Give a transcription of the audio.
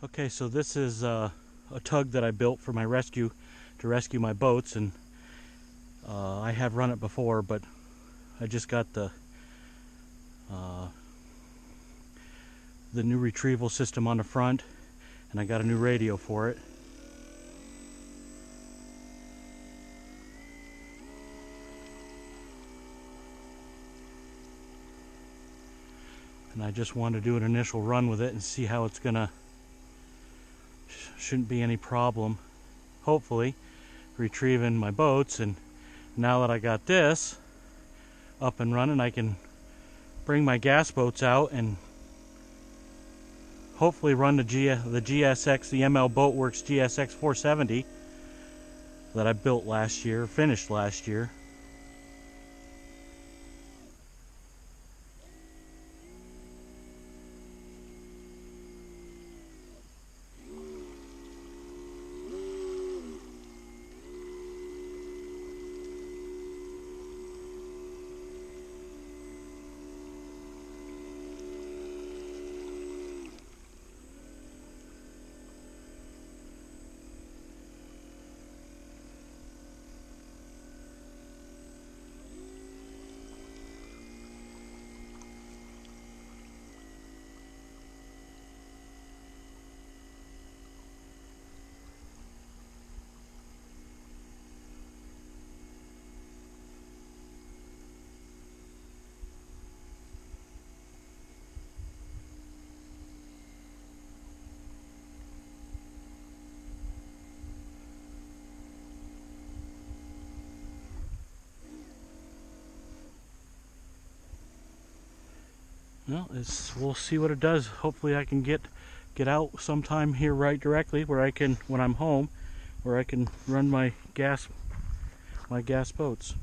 Okay, so this is a tug that I built for my rescue, to rescue my boats, and I have run it before, but I just got the new retrieval system on the front, and I got a new radio for it. And I just wanted to do an initial run with it and see how it's gonna, shouldn't be any problem, hopefully, retrieving my boats. And now that I got this up and running, I can bring my gas boats out and hopefully run the GSX, the ML Boatworks GSX 470 that I built last year, finished last year. Well, we'll see what it does. Hopefully I can get out sometime here right directly where I can, when I'm home, where I can run my gas boats.